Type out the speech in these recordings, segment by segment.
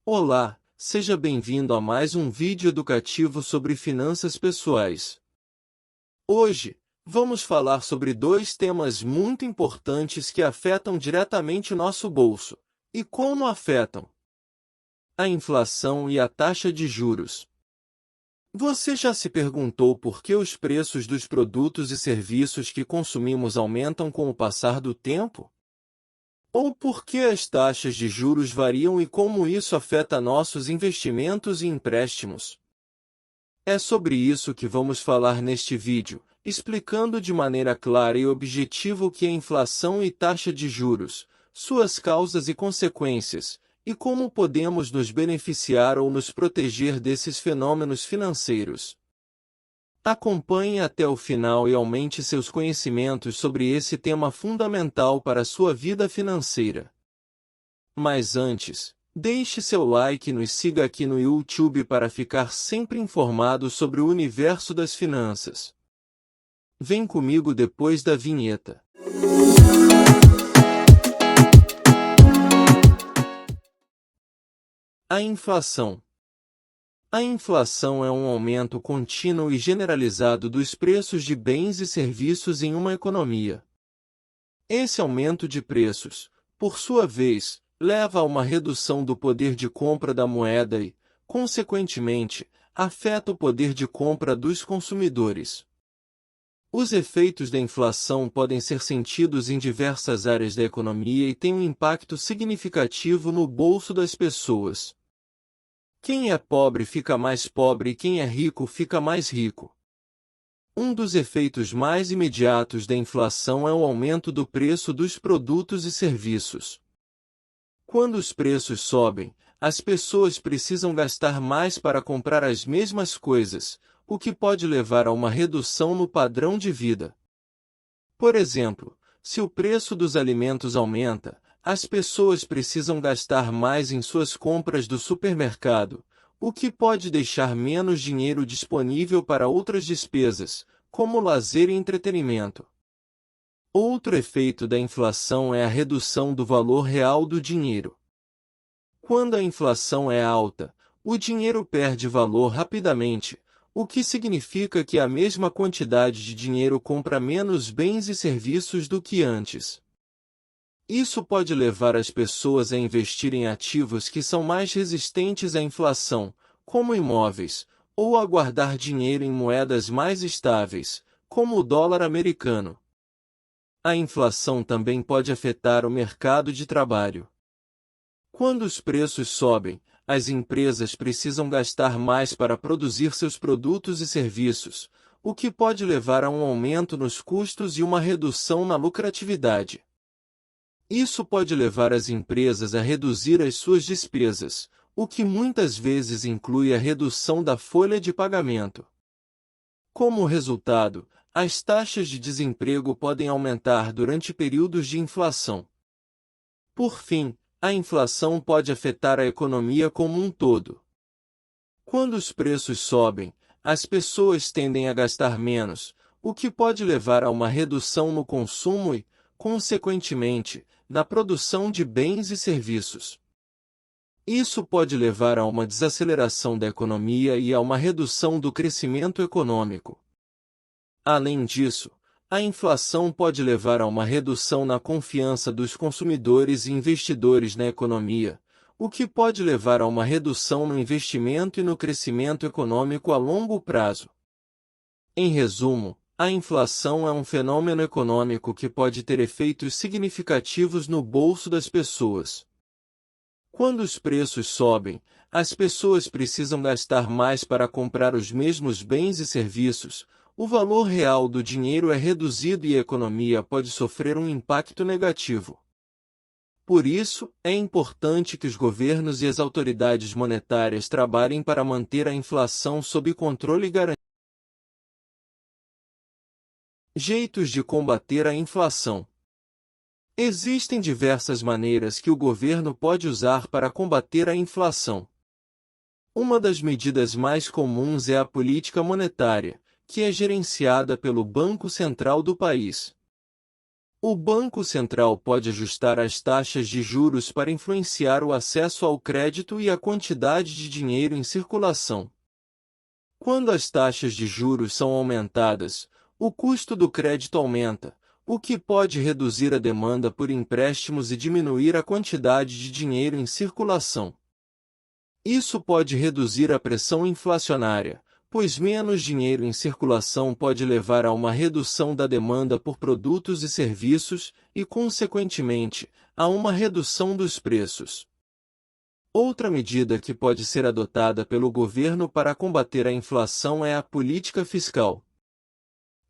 Olá, seja bem-vindo a mais um vídeo educativo sobre finanças pessoais. Hoje, vamos falar sobre dois temas muito importantes que afetam diretamente o nosso bolso. E como afetam? A inflação e a taxa de juros. Você já se perguntou por que os preços dos produtos e serviços que consumimos aumentam com o passar do tempo? Ou por que as taxas de juros variam e como isso afeta nossos investimentos e empréstimos? É sobre isso que vamos falar neste vídeo, explicando de maneira clara e objetiva o que é inflação e taxa de juros, suas causas e consequências, e como podemos nos beneficiar ou nos proteger desses fenômenos financeiros. Acompanhe até o final e aumente seus conhecimentos sobre esse tema fundamental para a sua vida financeira. Mas antes, deixe seu like e nos siga aqui no YouTube para ficar sempre informado sobre o universo das finanças. Vem comigo depois da vinheta. A inflação. A inflação é um aumento contínuo e generalizado dos preços de bens e serviços em uma economia. Esse aumento de preços, por sua vez, leva a uma redução do poder de compra da moeda e, consequentemente, afeta o poder de compra dos consumidores. Os efeitos da inflação podem ser sentidos em diversas áreas da economia e têm um impacto significativo no bolso das pessoas. Quem é pobre fica mais pobre e quem é rico fica mais rico. Um dos efeitos mais imediatos da inflação é o aumento do preço dos produtos e serviços. Quando os preços sobem, as pessoas precisam gastar mais para comprar as mesmas coisas, o que pode levar a uma redução no padrão de vida. Por exemplo, se o preço dos alimentos aumenta, as pessoas precisam gastar mais em suas compras do supermercado, o que pode deixar menos dinheiro disponível para outras despesas, como lazer e entretenimento. Outro efeito da inflação é a redução do valor real do dinheiro. Quando a inflação é alta, o dinheiro perde valor rapidamente, o que significa que a mesma quantidade de dinheiro compra menos bens e serviços do que antes. Isso pode levar as pessoas a investir em ativos que são mais resistentes à inflação, como imóveis, ou a guardar dinheiro em moedas mais estáveis, como o dólar americano. A inflação também pode afetar o mercado de trabalho. Quando os preços sobem, as empresas precisam gastar mais para produzir seus produtos e serviços, o que pode levar a um aumento nos custos e uma redução na lucratividade. Isso pode levar as empresas a reduzir as suas despesas, o que muitas vezes inclui a redução da folha de pagamento. Como resultado, as taxas de desemprego podem aumentar durante períodos de inflação. Por fim, a inflação pode afetar a economia como um todo. Quando os preços sobem, as pessoas tendem a gastar menos, o que pode levar a uma redução no consumo e, consequentemente, na produção de bens e serviços. Isso pode levar a uma desaceleração da economia e a uma redução do crescimento econômico. Além disso, a inflação pode levar a uma redução na confiança dos consumidores e investidores na economia, o que pode levar a uma redução no investimento e no crescimento econômico a longo prazo. Em resumo, a inflação é um fenômeno econômico que pode ter efeitos significativos no bolso das pessoas. Quando os preços sobem, as pessoas precisam gastar mais para comprar os mesmos bens e serviços, o valor real do dinheiro é reduzido e a economia pode sofrer um impacto negativo. Por isso, é importante que os governos e as autoridades monetárias trabalhem para manter a inflação sob controle e garantir. Jeitos de combater a inflação. Existem diversas maneiras que o governo pode usar para combater a inflação. Uma das medidas mais comuns é a política monetária, que é gerenciada pelo Banco Central do país. O Banco Central pode ajustar as taxas de juros para influenciar o acesso ao crédito e a quantidade de dinheiro em circulação. Quando as taxas de juros são aumentadas, o custo do crédito aumenta, o que pode reduzir a demanda por empréstimos e diminuir a quantidade de dinheiro em circulação. Isso pode reduzir a pressão inflacionária, pois menos dinheiro em circulação pode levar a uma redução da demanda por produtos e serviços e, consequentemente, a uma redução dos preços. Outra medida que pode ser adotada pelo governo para combater a inflação é a política fiscal.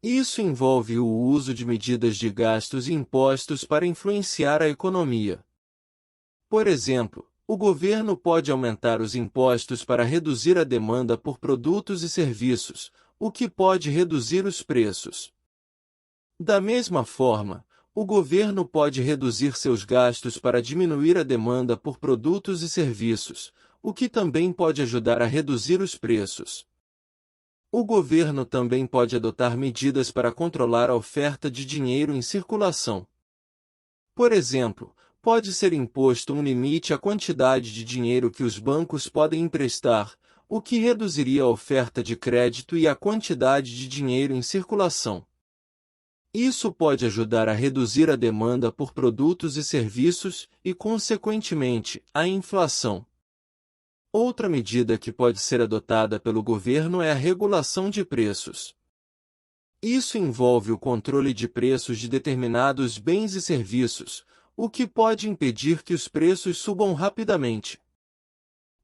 Isso envolve o uso de medidas de gastos e impostos para influenciar a economia. Por exemplo, o governo pode aumentar os impostos para reduzir a demanda por produtos e serviços, o que pode reduzir os preços. Da mesma forma, o governo pode reduzir seus gastos para diminuir a demanda por produtos e serviços, o que também pode ajudar a reduzir os preços. O governo também pode adotar medidas para controlar a oferta de dinheiro em circulação. Por exemplo, pode ser imposto um limite à quantidade de dinheiro que os bancos podem emprestar, o que reduziria a oferta de crédito e a quantidade de dinheiro em circulação. Isso pode ajudar a reduzir a demanda por produtos e serviços e, consequentemente, a inflação. Outra medida que pode ser adotada pelo governo é a regulação de preços. Isso envolve o controle de preços de determinados bens e serviços, o que pode impedir que os preços subam rapidamente.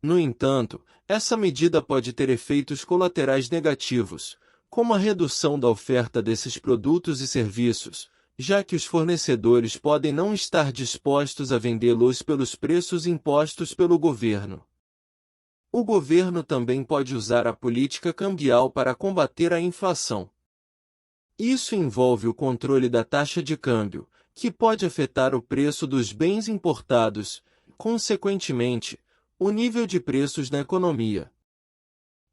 No entanto, essa medida pode ter efeitos colaterais negativos, como a redução da oferta desses produtos e serviços, já que os fornecedores podem não estar dispostos a vendê-los pelos preços impostos pelo governo. O governo também pode usar a política cambial para combater a inflação. Isso envolve o controle da taxa de câmbio, que pode afetar o preço dos bens importados, consequentemente, o nível de preços na economia.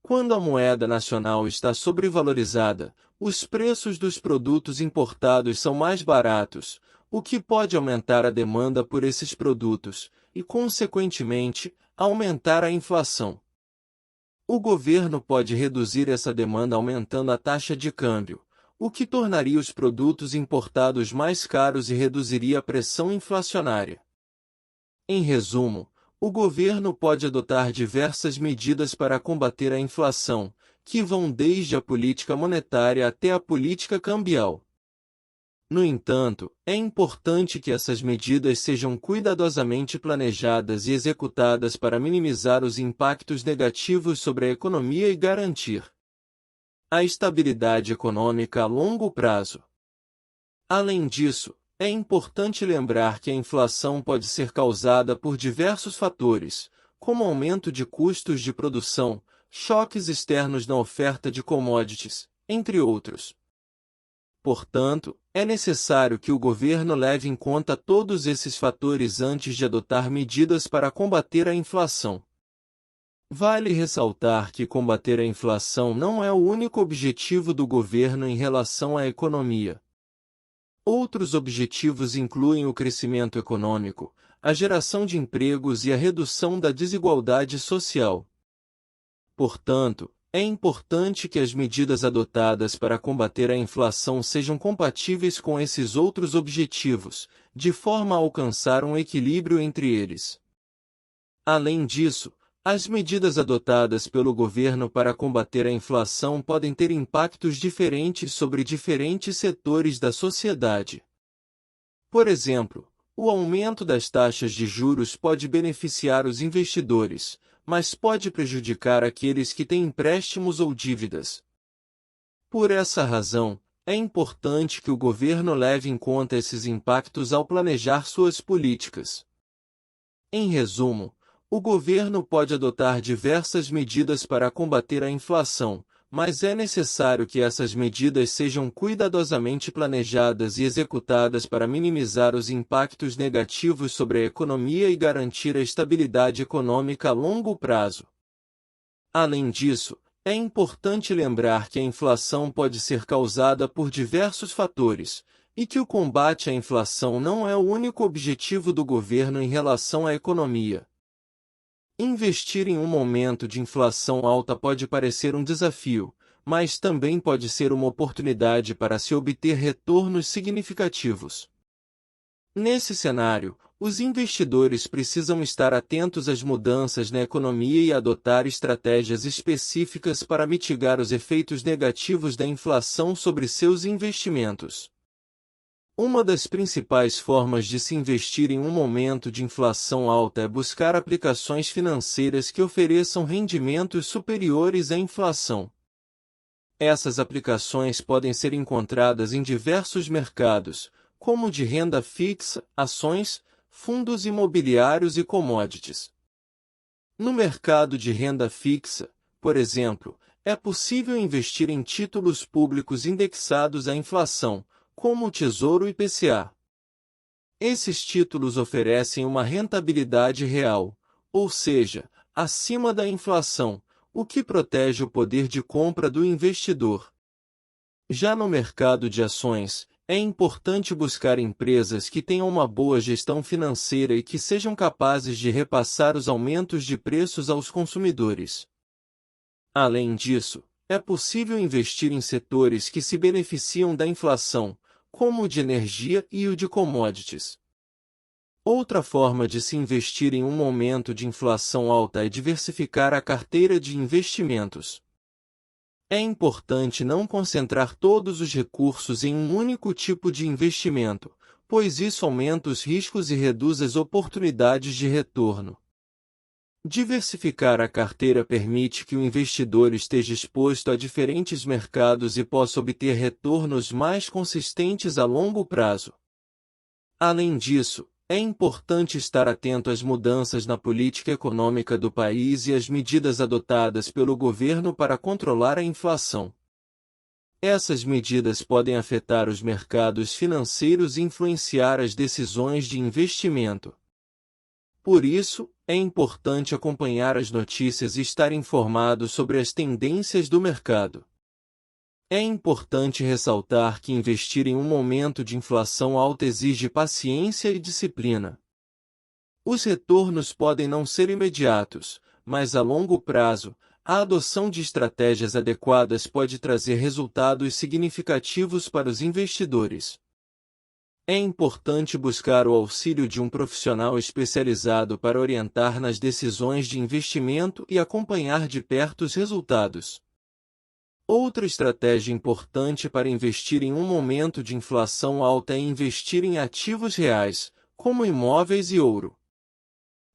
Quando a moeda nacional está sobrevalorizada, os preços dos produtos importados são mais baratos, o que pode aumentar a demanda por esses produtos e, consequentemente, aumentar a inflação. O governo pode reduzir essa demanda aumentando a taxa de câmbio, o que tornaria os produtos importados mais caros e reduziria a pressão inflacionária. Em resumo, o governo pode adotar diversas medidas para combater a inflação, que vão desde a política monetária até a política cambial. No entanto, é importante que essas medidas sejam cuidadosamente planejadas e executadas para minimizar os impactos negativos sobre a economia e garantir a estabilidade econômica a longo prazo. Além disso, é importante lembrar que a inflação pode ser causada por diversos fatores, como aumento de custos de produção, choques externos na oferta de commodities, entre outros. Portanto, é necessário que o governo leve em conta todos esses fatores antes de adotar medidas para combater a inflação. Vale ressaltar que combater a inflação não é o único objetivo do governo em relação à economia. Outros objetivos incluem o crescimento econômico, a geração de empregos e a redução da desigualdade social. Portanto, é importante que as medidas adotadas para combater a inflação sejam compatíveis com esses outros objetivos, de forma a alcançar um equilíbrio entre eles. Além disso, as medidas adotadas pelo governo para combater a inflação podem ter impactos diferentes sobre diferentes setores da sociedade. Por exemplo, o aumento das taxas de juros pode beneficiar os investidores, mas pode prejudicar aqueles que têm empréstimos ou dívidas. Por essa razão, é importante que o governo leve em conta esses impactos ao planejar suas políticas. Em resumo, o governo pode adotar diversas medidas para combater a inflação, mas é necessário que essas medidas sejam cuidadosamente planejadas e executadas para minimizar os impactos negativos sobre a economia e garantir a estabilidade econômica a longo prazo. Além disso, é importante lembrar que a inflação pode ser causada por diversos fatores, e que o combate à inflação não é o único objetivo do governo em relação à economia. Investir em um momento de inflação alta pode parecer um desafio, mas também pode ser uma oportunidade para se obter retornos significativos. Nesse cenário, os investidores precisam estar atentos às mudanças na economia e adotar estratégias específicas para mitigar os efeitos negativos da inflação sobre seus investimentos. Uma das principais formas de se investir em um momento de inflação alta é buscar aplicações financeiras que ofereçam rendimentos superiores à inflação. Essas aplicações podem ser encontradas em diversos mercados, como de renda fixa, ações, fundos imobiliários e commodities. No mercado de renda fixa, por exemplo, é possível investir em títulos públicos indexados à inflação, como o Tesouro IPCA. Esses títulos oferecem uma rentabilidade real, ou seja, acima da inflação, o que protege o poder de compra do investidor. Já no mercado de ações, é importante buscar empresas que tenham uma boa gestão financeira e que sejam capazes de repassar os aumentos de preços aos consumidores. Além disso, é possível investir em setores que se beneficiam da inflação, como o de energia e o de commodities. Outra forma de se investir em um momento de inflação alta é diversificar a carteira de investimentos. É importante não concentrar todos os recursos em um único tipo de investimento, pois isso aumenta os riscos e reduz as oportunidades de retorno. Diversificar a carteira permite que o investidor esteja exposto a diferentes mercados e possa obter retornos mais consistentes a longo prazo. Além disso, é importante estar atento às mudanças na política econômica do país e às medidas adotadas pelo governo para controlar a inflação. Essas medidas podem afetar os mercados financeiros e influenciar as decisões de investimento. Por isso, é importante acompanhar as notícias e estar informado sobre as tendências do mercado. É importante ressaltar que investir em um momento de inflação alta exige paciência e disciplina. Os retornos podem não ser imediatos, mas a longo prazo, a adoção de estratégias adequadas pode trazer resultados significativos para os investidores. É importante buscar o auxílio de um profissional especializado para orientar nas decisões de investimento e acompanhar de perto os resultados. Outra estratégia importante para investir em um momento de inflação alta é investir em ativos reais, como imóveis e ouro.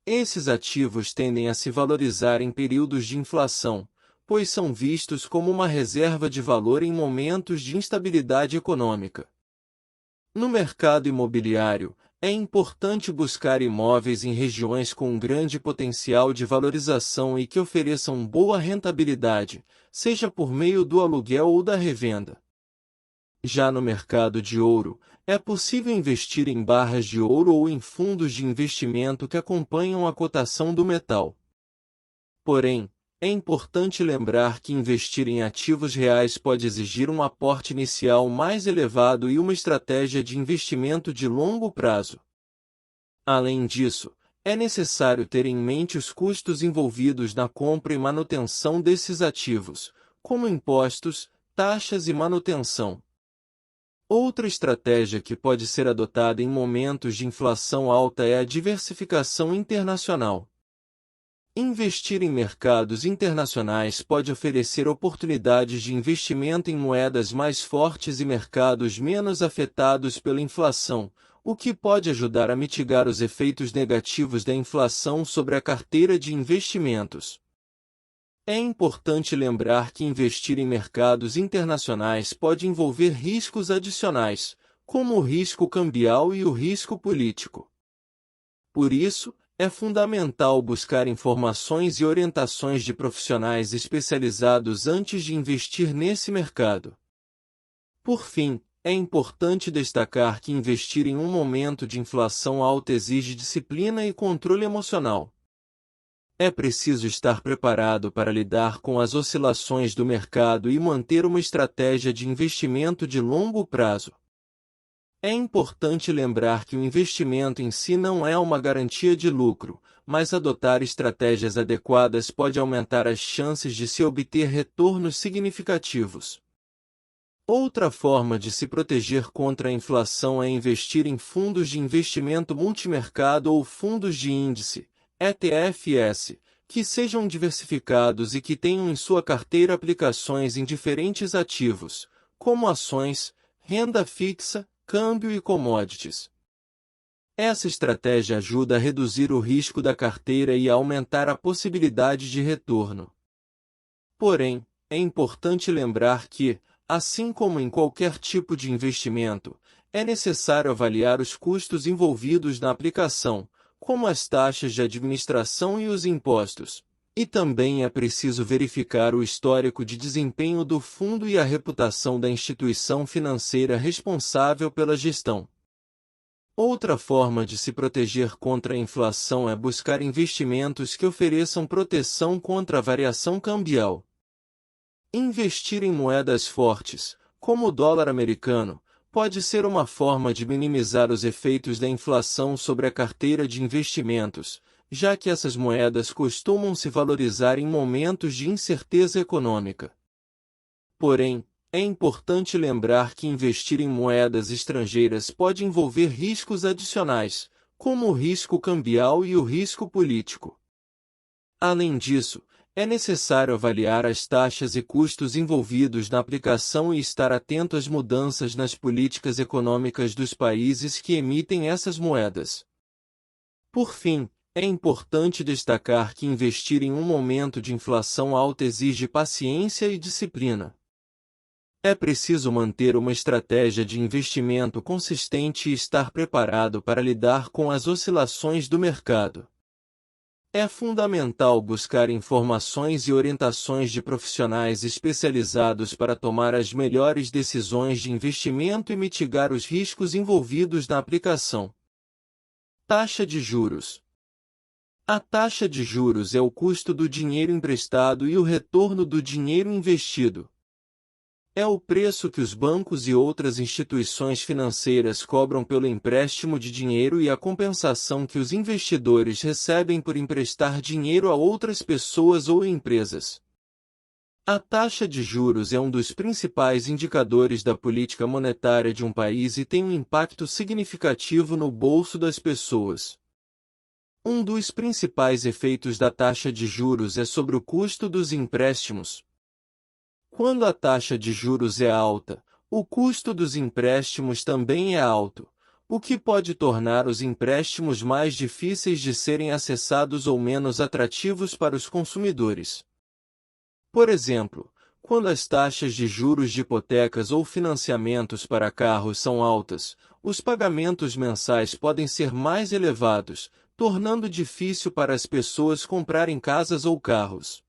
Esses ativos tendem a se valorizar em períodos de inflação, pois são vistos como uma reserva de valor em momentos de instabilidade econômica. No mercado imobiliário, é importante buscar imóveis em regiões com um grande potencial de valorização e que ofereçam boa rentabilidade, seja por meio do aluguel ou da revenda. Já no mercado de ouro, é possível investir em barras de ouro ou em fundos de investimento que acompanham a cotação do metal. Porém, é importante lembrar que investir em ativos reais pode exigir um aporte inicial mais elevado e uma estratégia de investimento de longo prazo. Além disso, é necessário ter em mente os custos envolvidos na compra e manutenção desses ativos, como impostos, taxas e manutenção. Outra estratégia que pode ser adotada em momentos de inflação alta é a diversificação internacional. Investir em mercados internacionais pode oferecer oportunidades de investimento em moedas mais fortes e mercados menos afetados pela inflação, o que pode ajudar a mitigar os efeitos negativos da inflação sobre a carteira de investimentos. É importante lembrar que investir em mercados internacionais pode envolver riscos adicionais, como o risco cambial e o risco político. Por isso, é fundamental buscar informações e orientações de profissionais especializados antes de investir nesse mercado. Por fim, é importante destacar que investir em um momento de inflação alta exige disciplina e controle emocional. É preciso estar preparado para lidar com as oscilações do mercado e manter uma estratégia de investimento de longo prazo. É importante lembrar que o investimento em si não é uma garantia de lucro, mas adotar estratégias adequadas pode aumentar as chances de se obter retornos significativos. Outra forma de se proteger contra a inflação é investir em fundos de investimento multimercado ou fundos de índice, ETFs, que sejam diversificados e que tenham em sua carteira aplicações em diferentes ativos, como ações, renda fixa, câmbio e commodities. Essa estratégia ajuda a reduzir o risco da carteira e a aumentar a possibilidade de retorno. Porém, é importante lembrar que, assim como em qualquer tipo de investimento, é necessário avaliar os custos envolvidos na aplicação, como as taxas de administração e os impostos. E também é preciso verificar o histórico de desempenho do fundo e a reputação da instituição financeira responsável pela gestão. Outra forma de se proteger contra a inflação é buscar investimentos que ofereçam proteção contra a variação cambial. Investir em moedas fortes, como o dólar americano, pode ser uma forma de minimizar os efeitos da inflação sobre a carteira de investimentos, já que essas moedas costumam se valorizar em momentos de incerteza econômica. Porém, é importante lembrar que investir em moedas estrangeiras pode envolver riscos adicionais, como o risco cambial e o risco político. Além disso, é necessário avaliar as taxas e custos envolvidos na aplicação e estar atento às mudanças nas políticas econômicas dos países que emitem essas moedas. Por fim, é importante destacar que investir em um momento de inflação alta exige paciência e disciplina. É preciso manter uma estratégia de investimento consistente e estar preparado para lidar com as oscilações do mercado. É fundamental buscar informações e orientações de profissionais especializados para tomar as melhores decisões de investimento e mitigar os riscos envolvidos na aplicação. Taxa de juros. A taxa de juros é o custo do dinheiro emprestado e o retorno do dinheiro investido. É o preço que os bancos e outras instituições financeiras cobram pelo empréstimo de dinheiro e a compensação que os investidores recebem por emprestar dinheiro a outras pessoas ou empresas. A taxa de juros é um dos principais indicadores da política monetária de um país e tem um impacto significativo no bolso das pessoas. Um dos principais efeitos da taxa de juros é sobre o custo dos empréstimos. Quando a taxa de juros é alta, o custo dos empréstimos também é alto, o que pode tornar os empréstimos mais difíceis de serem acessados ou menos atrativos para os consumidores. Por exemplo, quando as taxas de juros de hipotecas ou financiamentos para carros são altas, os pagamentos mensais podem ser mais elevados, tornando difícil para as pessoas comprarem casas ou carros.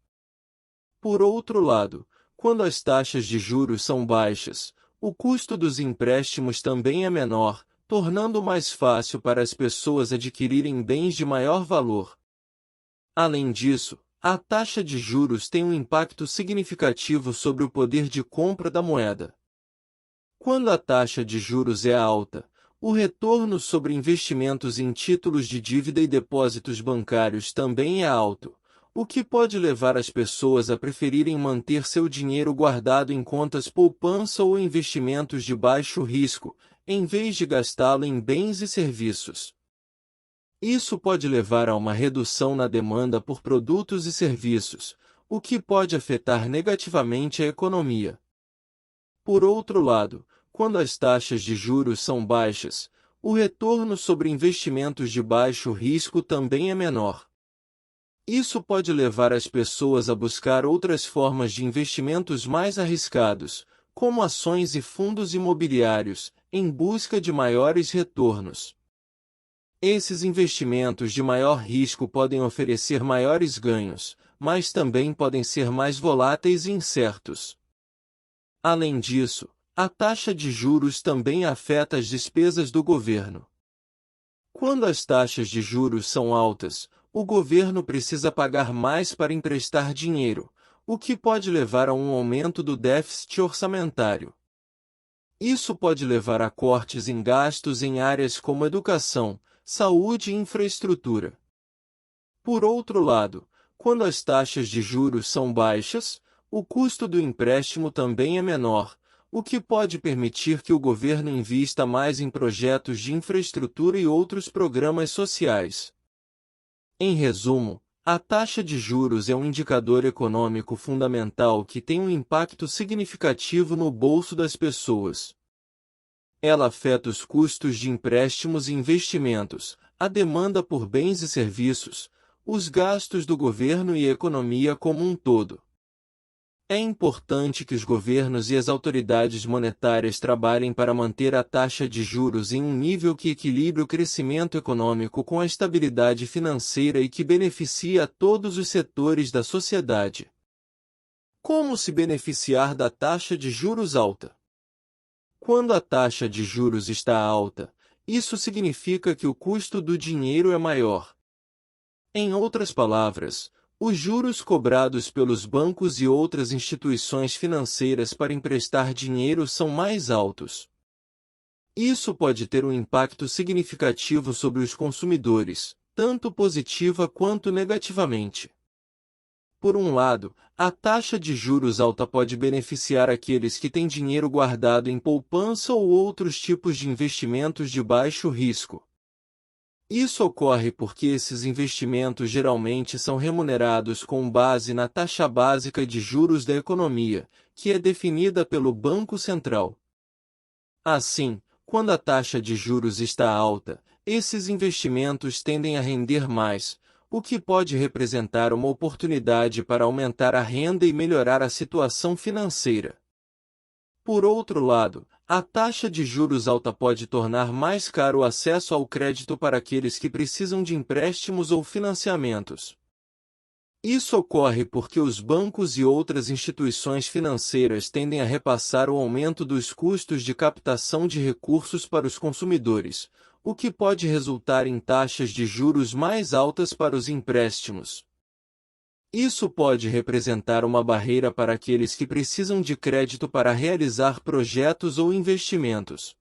Por outro lado, quando as taxas de juros são baixas, o custo dos empréstimos também é menor, tornando mais fácil para as pessoas adquirirem bens de maior valor. Além disso, a taxa de juros tem um impacto significativo sobre o poder de compra da moeda. Quando a taxa de juros é alta, o retorno sobre investimentos em títulos de dívida e depósitos bancários também é alto, o que pode levar as pessoas a preferirem manter seu dinheiro guardado em contas poupança ou investimentos de baixo risco, em vez de gastá-lo em bens e serviços. Isso pode levar a uma redução na demanda por produtos e serviços, o que pode afetar negativamente a economia. Por outro lado, quando as taxas de juros são baixas, o retorno sobre investimentos de baixo risco também é menor. Isso pode levar as pessoas a buscar outras formas de investimentos mais arriscados, como ações e fundos imobiliários, em busca de maiores retornos. Esses investimentos de maior risco podem oferecer maiores ganhos, mas também podem ser mais voláteis e incertos. Além disso, a taxa de juros também afeta as despesas do governo. Quando as taxas de juros são altas, o governo precisa pagar mais para emprestar dinheiro, o que pode levar a um aumento do déficit orçamentário. Isso pode levar a cortes em gastos em áreas como educação, saúde e infraestrutura. Por outro lado, quando as taxas de juros são baixas, o custo do empréstimo também é menor, o que pode permitir que o governo invista mais em projetos de infraestrutura e outros programas sociais. Em resumo, a taxa de juros é um indicador econômico fundamental que tem um impacto significativo no bolso das pessoas. Ela afeta os custos de empréstimos e investimentos, a demanda por bens e serviços, os gastos do governo e a economia como um todo. É importante que os governos e as autoridades monetárias trabalhem para manter a taxa de juros em um nível que equilibre o crescimento econômico com a estabilidade financeira e que beneficie a todos os setores da sociedade. Como se beneficiar da taxa de juros alta? Quando a taxa de juros está alta, isso significa que o custo do dinheiro é maior. Em outras palavras, os juros cobrados pelos bancos e outras instituições financeiras para emprestar dinheiro são mais altos. Isso pode ter um impacto significativo sobre os consumidores, tanto positiva quanto negativamente. Por um lado, a taxa de juros alta pode beneficiar aqueles que têm dinheiro guardado em poupança ou outros tipos de investimentos de baixo risco. Isso ocorre porque esses investimentos geralmente são remunerados com base na taxa básica de juros da economia, que é definida pelo Banco Central. Assim, quando a taxa de juros está alta, esses investimentos tendem a render mais, o que pode representar uma oportunidade para aumentar a renda e melhorar a situação financeira. Por outro lado, a taxa de juros alta pode tornar mais caro o acesso ao crédito para aqueles que precisam de empréstimos ou financiamentos. Isso ocorre porque os bancos e outras instituições financeiras tendem a repassar o aumento dos custos de captação de recursos para os consumidores, o que pode resultar em taxas de juros mais altas para os empréstimos. Isso pode representar uma barreira para aqueles que precisam de crédito para realizar projetos ou investimentos.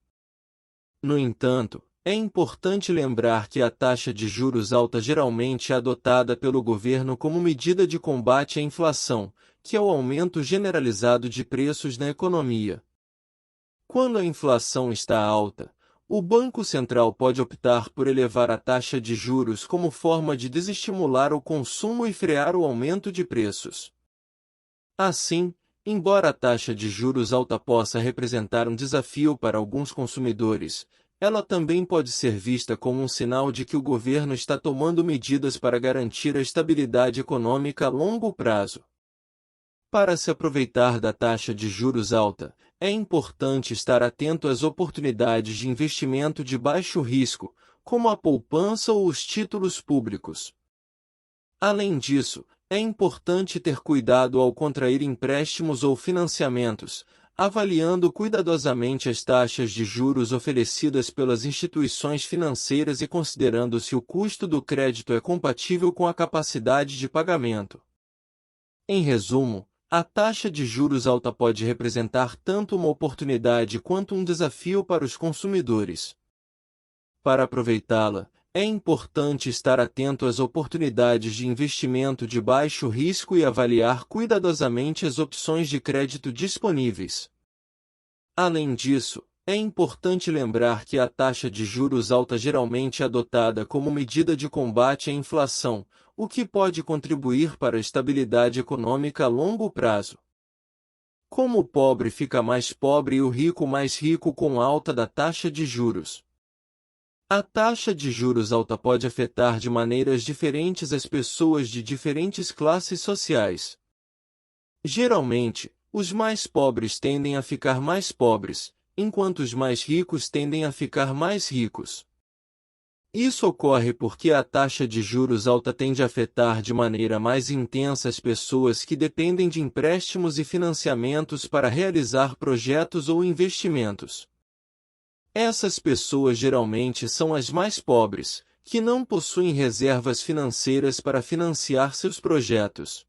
No entanto, é importante lembrar que a taxa de juros alta geralmente é adotada pelo governo como medida de combate à inflação, que é o aumento generalizado de preços na economia. Quando a inflação está alta, o Banco Central pode optar por elevar a taxa de juros como forma de desestimular o consumo e frear o aumento de preços. Assim, embora a taxa de juros alta possa representar um desafio para alguns consumidores, ela também pode ser vista como um sinal de que o governo está tomando medidas para garantir a estabilidade econômica a longo prazo. Para se aproveitar da taxa de juros alta, é importante estar atento às oportunidades de investimento de baixo risco, como a poupança ou os títulos públicos. Além disso, é importante ter cuidado ao contrair empréstimos ou financiamentos, avaliando cuidadosamente as taxas de juros oferecidas pelas instituições financeiras e considerando se o custo do crédito é compatível com a capacidade de pagamento. Em resumo, a taxa de juros alta pode representar tanto uma oportunidade quanto um desafio para os consumidores. Para aproveitá-la, é importante estar atento às oportunidades de investimento de baixo risco e avaliar cuidadosamente as opções de crédito disponíveis. Além disso, é importante lembrar que a taxa de juros alta geralmente é adotada como medida de combate à inflação, o que pode contribuir para a estabilidade econômica a longo prazo. Como o pobre fica mais pobre e o rico mais rico com a alta da taxa de juros? A taxa de juros alta pode afetar de maneiras diferentes as pessoas de diferentes classes sociais. Geralmente, os mais pobres tendem a ficar mais pobres, enquanto os mais ricos tendem a ficar mais ricos. Isso ocorre porque a taxa de juros alta tende a afetar de maneira mais intensa as pessoas que dependem de empréstimos e financiamentos para realizar projetos ou investimentos. Essas pessoas geralmente são as mais pobres, que não possuem reservas financeiras para financiar seus projetos.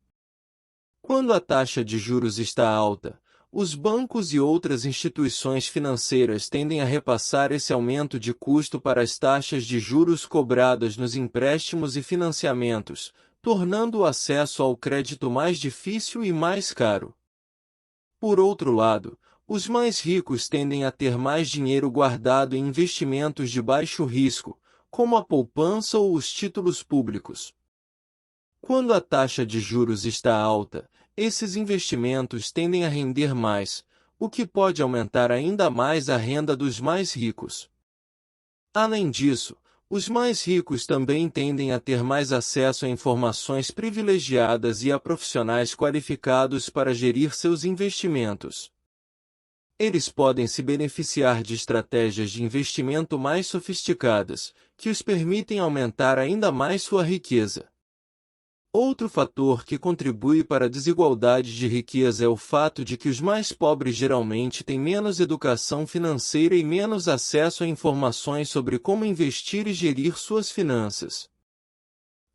Quando a taxa de juros está alta, Os bancos e outras instituições financeiras tendem a repassar esse aumento de custo para as taxas de juros cobradas nos empréstimos e financiamentos, tornando o acesso ao crédito mais difícil e mais caro. Por outro lado, os mais ricos tendem a ter mais dinheiro guardado em investimentos de baixo risco, como a poupança ou os títulos públicos. Quando a taxa de juros está alta, esses investimentos tendem a render mais, o que pode aumentar ainda mais a renda dos mais ricos. Além disso, os mais ricos também tendem a ter mais acesso a informações privilegiadas e a profissionais qualificados para gerir seus investimentos. Eles podem se beneficiar de estratégias de investimento mais sofisticadas, que os permitem aumentar ainda mais sua riqueza. Outro fator que contribui para a desigualdade de riqueza é o fato de que os mais pobres geralmente têm menos educação financeira e menos acesso a informações sobre como investir e gerir suas finanças.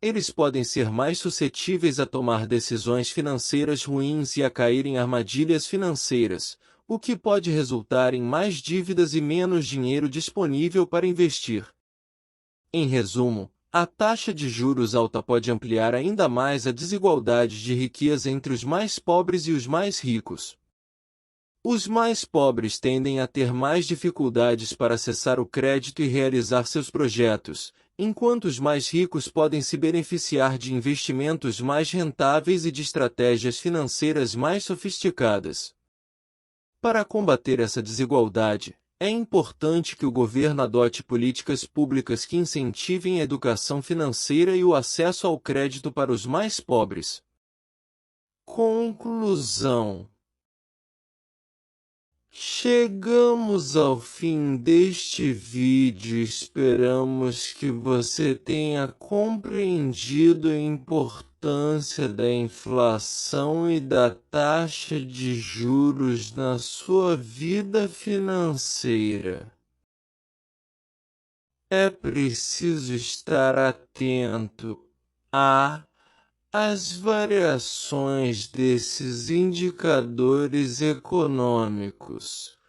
Eles podem ser mais suscetíveis a tomar decisões financeiras ruins e a cair em armadilhas financeiras, o que pode resultar em mais dívidas e menos dinheiro disponível para investir. Em resumo, a taxa de juros alta pode ampliar ainda mais a desigualdade de riqueza entre os mais pobres e os mais ricos. Os mais pobres tendem a ter mais dificuldades para acessar o crédito e realizar seus projetos, enquanto os mais ricos podem se beneficiar de investimentos mais rentáveis e de estratégias financeiras mais sofisticadas. Para combater essa desigualdade, é importante que o governo adote políticas públicas que incentivem a educação financeira e o acesso ao crédito para os mais pobres. Conclusão: chegamos ao fim deste vídeo. Esperamos que você tenha compreendido a importância da inflação e da taxa de juros na sua vida financeira. É preciso estar atento às variações desses indicadores econômicos,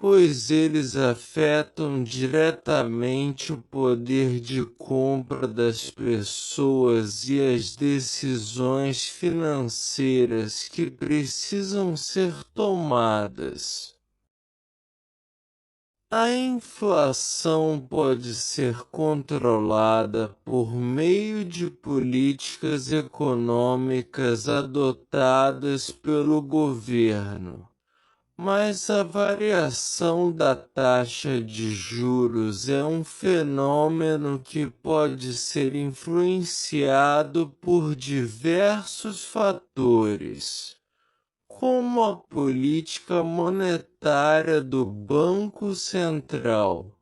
pois eles afetam diretamente o poder de compra das pessoas e as decisões financeiras que precisam ser tomadas. A inflação pode ser controlada por meio de políticas econômicas adotadas pelo governo, mas a variação da taxa de juros é um fenômeno que pode ser influenciado por diversos fatores, como a política monetária do Banco Central,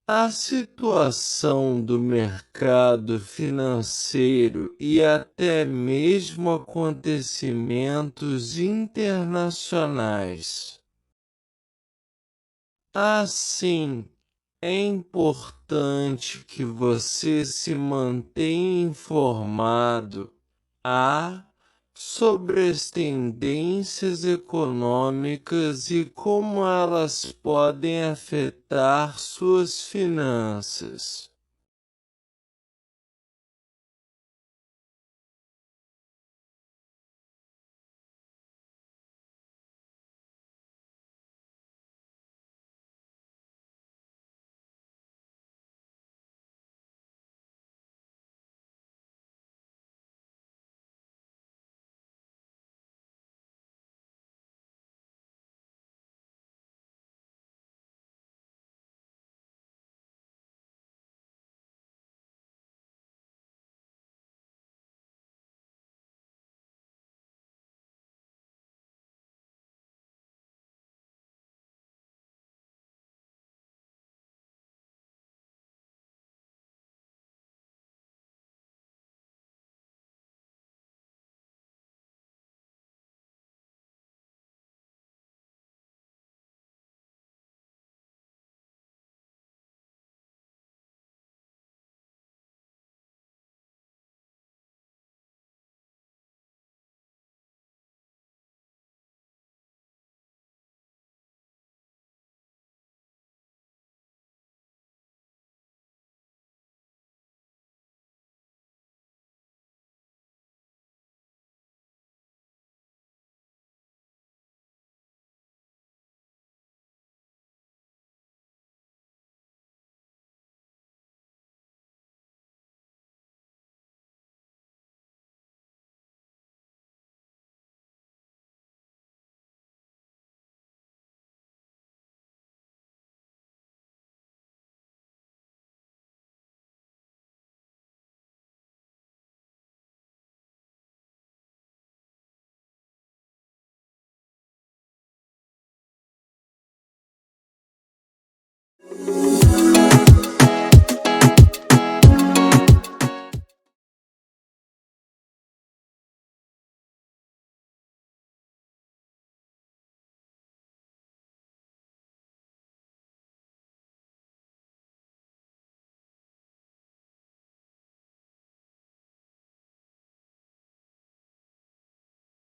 a situação do mercado financeiro e até mesmo acontecimentos internacionais. Assim, é importante que você se mantenha informado sobre as tendências econômicas e como elas podem afetar suas finanças.